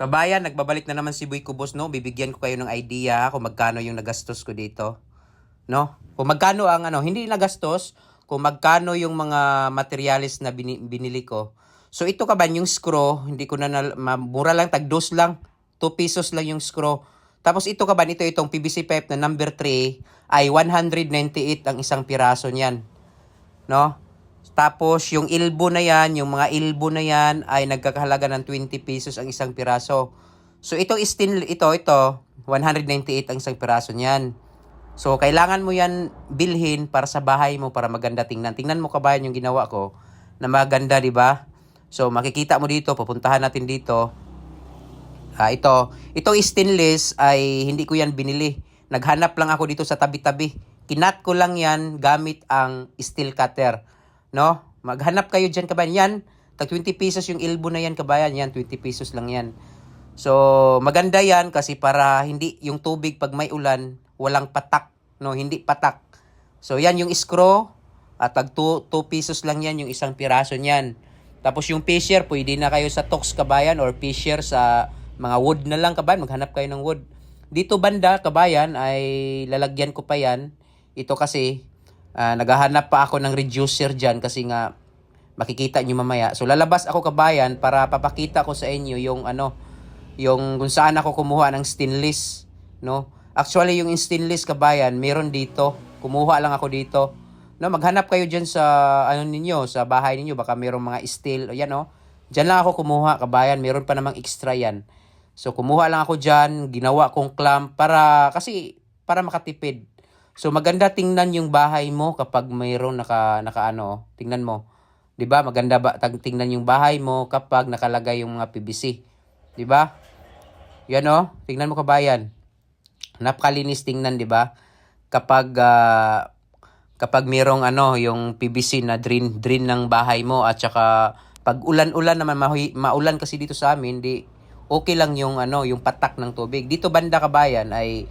Kabayan, nagbabalik na naman si Boy Kubos, no? Bibigyan ko kayo ng idea kung magkano yung nagastos ko dito, no? Kung magkano ang hindi nagastos, kung magkano yung mga materials na binili ko. So ito kaban yung screw, hindi ko na, mura lang, tag-2 lang, 2 pesos lang yung screw. Tapos ito kaban, itong PVC pipe na number 3 ay 198 ang isang piraso niyan, no? Tapos yung elbow na yan, yung mga elbow na yan ay nagkakahalaga ng 20 pesos ang isang piraso. So ito 198 ang isang piraso niyan. So kailangan mo yan bilhin para sa bahay mo para maganda tingnan. Tingnan mo kabayan yung ginawa ko na maganda, di ba? So makikita mo dito, pupuntahan natin dito. Ito stainless ay hindi ko yan binili. Naghanap lang ako dito sa tabi-tabi. Kinat ko lang yan gamit ang steel cutter. No? Maghanap kayo dyan kabayan. Yan, tag 20 pesos yung elbow na yan kabayan. Yan, 20 pesos lang yan. So, maganda yan kasi para hindi yung tubig pag may ulan, walang patak. No, hindi patak. So, yan yung screw. At tag 2 pesos lang yan yung isang piraso niyan. Tapos yung fisher, pwede na kayo sa Tox kabayan or fisher sa mga wood na lang kabayan. Maghanap kayo ng wood. Dito banda kabayan ay lalagyan ko pa yan. Ito kasi naghahanap pa ako ng reducer dyan kasi nga makikita nyo mamaya. So lalabas ako kabayan para papakita ko sa inyo yung yung kung saan ako kumuha ng stainless, no? Actually yung stainless kabayan, meron dito. Kumuha lang ako dito. No, maghanap kayo diyan sa ninyo, sa bahay ninyo, baka merong mga steel, ayan oh. Diyan lang ako kumuha kabayan, meron pa namang extra yan. So kumuha lang ako diyan, ginawa kong clamp para makatipid. So maganda tingnan yung bahay mo kapag mayroon tingnan mo. 'Di ba? Maganda ba tingnan yung bahay mo kapag nakalagay yung mga PVC. 'Di ba? Yan oh, tingnan mo kabayan. Napakalinis tingnan, 'di ba? Kapag mayroong yung PVC na drain ng bahay mo at saka pag ulan-ulan naman maulan kasi dito sa amin, okay lang yung yung patak ng tubig. Dito banda kabayan ay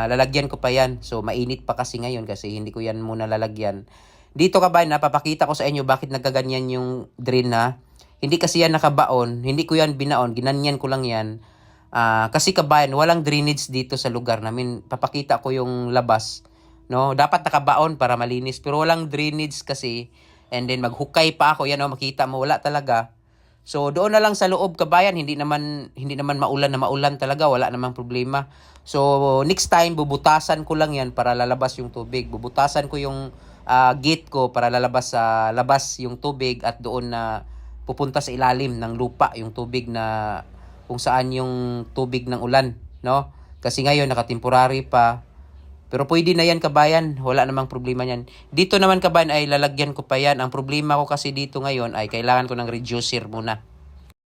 lalagyan ko pa yan. So, mainit pa kasi ngayon kasi hindi ko yan muna lalagyan. Dito kabayan, napapakita ko sa inyo bakit nagkaganyan yung drain na. Hindi kasi yan nakabaon. Hindi ko yan binaon. Ginanyan ko lang yan. Kasi kabayan, walang drainage dito sa lugar namin. Papakita ko yung labas. No? Dapat nakabaon para malinis. Pero walang drainage kasi. And then maghukay pa ako. Yan o, makita mo. Wala talaga. So doon na lang sa loob kabayan, hindi naman maulan talaga, wala namang problema. So next time bubutasan ko lang 'yan para lalabas yung tubig. Bubutasan ko yung gate ko para lalabas sa labas yung tubig at doon na pupunta sa ilalim ng lupa yung tubig na kung saan yung tubig ng ulan, no? Kasi ngayon naka-temporary pa. Pero pwede na yan kabayan, wala namang problema yan. Dito naman kabayan ay lalagyan ko pa yan. Ang problema ko kasi dito ngayon ay kailangan ko ng reducer muna.